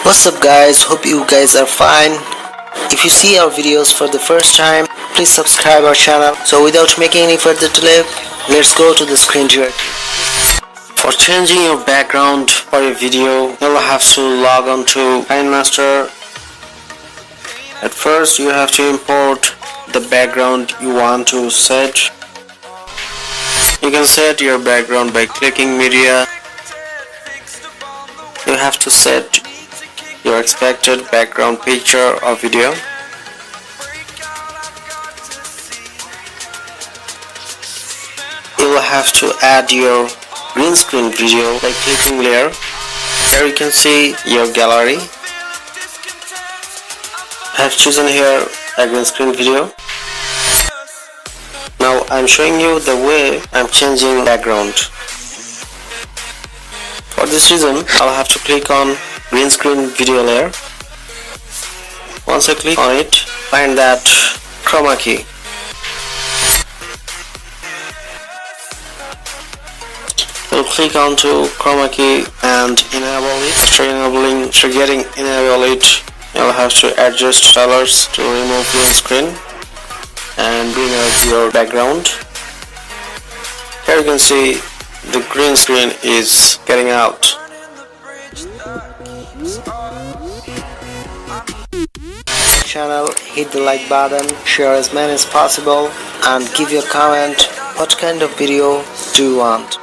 What's up guys, hope you guys are fine. If you see our videos for the first time, please subscribe our channel. So without making any further delay, let's go to the screen directly. For changing your background for your video, you'll have to log on to KineMaster. At first you have to import the background you want to set. You can set your background by clicking media. You have to set your expected background picture or video. You will have to add your green screen video by clicking layer. Here you can see your gallery. I have chosen here a green screen video. Now I'm showing you the way I'm changing background. For this reason, I'll have to click on green screen video layer. Once I click on it, find that chroma key. We'll click on to chroma key and enable it. After getting enable it, you'll have to adjust colors to remove green screen and bring out your background. Here you can see the green screen is getting out. Channel, hit the like button, share as many as possible, and give your comment what kind of video do you want.